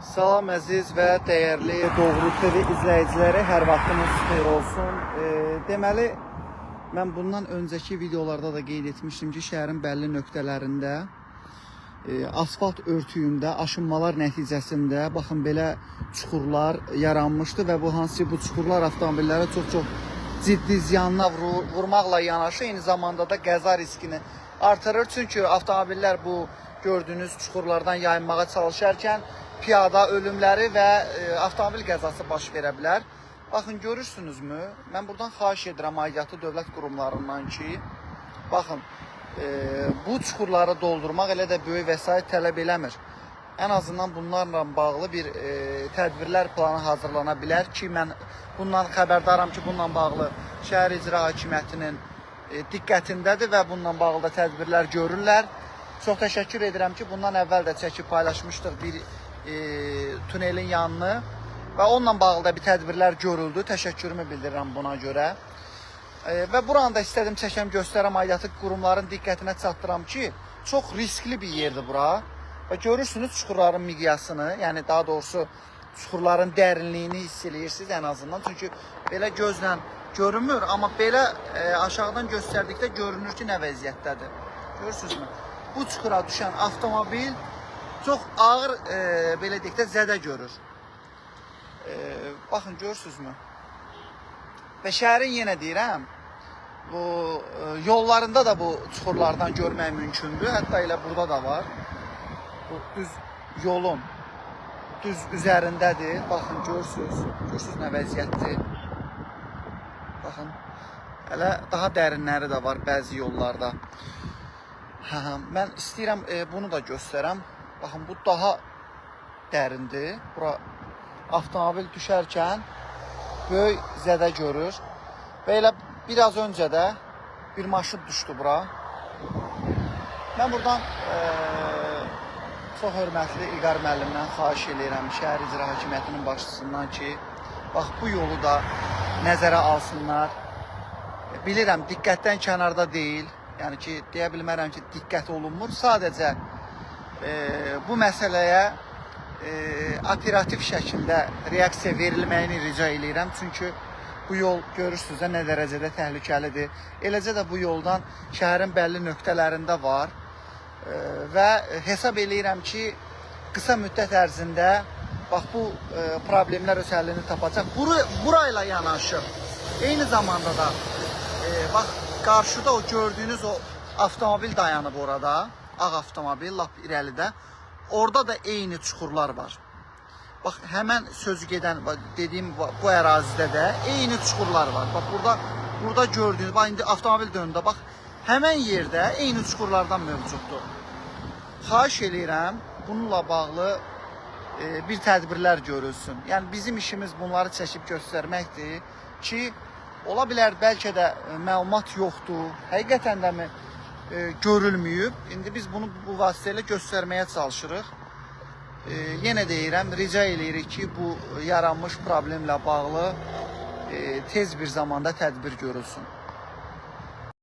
Salam əziz və dəyərli Doğru TV izləyiciləri, hər vaxtınız xeyir olsun. Deməli, mən bundan öncəki videolarda da qeyd etmişdim ki, şəhərin bəlli nöqtələrində asfalt örtüyündə aşınmalar nəticəsində baxın belə çuxurlar yaranmışdı və bu hansı bu çuxurlar avtomobillərə çox ciddi ziyanına vurmaqla yanaşı eyni zamanda da qəza riskini artırır. Çünki avtomobillər bu gördüyünüz çuxurlardan yayınmağa çalışarkən piyada ölümləri və avtomobil qəzası baş verə bilər. Baxın, görürsünüzmü? Mən buradan xahiş edirəm aidiyyatı dövlət qurumlarından ki, baxın, bu çuxurları doldurmaq elə də böyük vəsait tələb eləmir. Ən azından bunlarla bağlı bir tədbirlər planı hazırlana bilər ki, mən bundan xəbərdaram ki, bununla bağlı şəhər icra hakimiyyətinin diqqətindədir və bununla bağlı da tədbirlər görürlər. Çox təşəkkür edirəm ki, bundan əvvəl də çəkib paylaşmışdıq bir tunelin yanını və onunla bağlı da bir tədbirlər görüldü. Təşəkkürümü bildirirəm buna görə. Və buranı da istədim çəkəm, göstərəm, aidiyyatı qurumların diqqətinə çatdıram ki, çox riskli bir yerdir bura. Və görürsünüz çuxurların miqyasını, yəni daha doğrusu çuxurların dərinliyini hiss eləyirsiniz ən azından. Çünki belə gözlə görünmür, amma belə aşağıdan göstərdikdə görünür ki, nə vəziyyətdədir. Görürsünüzmü? Bu çuxura düşən avtomobil çox ağır, belə deyək də, zədə görür. Baxın, görürsünüzmü? Və şəhərin yenə deyirəm, bu yollarında da bu çuxurlardan görmək mümkündür. Hətta elə burada da var. Bu düz yolun düz üzərindədir. Baxın, görürsünüz. Görürsünüz nə vəziyyətdir. Baxın, hələ daha dərinləri də var bəzi yollarda. Mən istəyirəm bunu da göstərəm. Baxın, bu daha dərindir. Bura avtomobil düşərkən böyük zədə görür. Və elə biraz öncə də bir maşın düşdü bura. Mən buradan çox hörmətli İlqar müəllimdən xahiş edirəm, şəhər icra hakimiyyətinin başçısından ki, bax bu yolu da nəzərə alsınlar. Bilirəm, diqqətdən kənarda deyil. Yəni ki, deyə bilmərəm ki, diqqət olunmur. Sadəcə bu məsələyə operativ şəkildə reaksiya verilməyini rica edirəm. Çünki bu yol görürsünüz də nə dərəcədə təhlükəlidir. Eləcə də bu yoldan şəhərin bəlli nöqtələrində var. Və hesab edirəm ki, qısa müddət ərzində bax bu problemlər öz həllini tapacaq. Burayla yanaşı, eyni zamanda da bax qarşıda o gördüyünüz o avtomobil dayanıb orada, ağ avtomobil lap irəlidə. Orada da eyni çuxurlar var. Bax, həmən sözü gedən, dediyim bu ərazidə də eyni çuxurlar var. Bax, burada gördüyünüz, bax, indi avtomobil döndü, bax, həmən yerdə eyni çuxurlardan mövcuddur. Xahiş edirəm, bununla bağlı bir tədbirlər görülsün. Yəni, bizim işimiz bunları çəkib göstərməkdir ki, ola bilər, bəlkə də məlumat yoxdur, həqiqətən də mi görülməyib. İndi biz bunu bu vasitə ilə göstərməyə çalışırıq. Yenə deyirəm, rica edirik ki, bu yaranmış problemlə bağlı tez bir zamanda tədbir görülsün.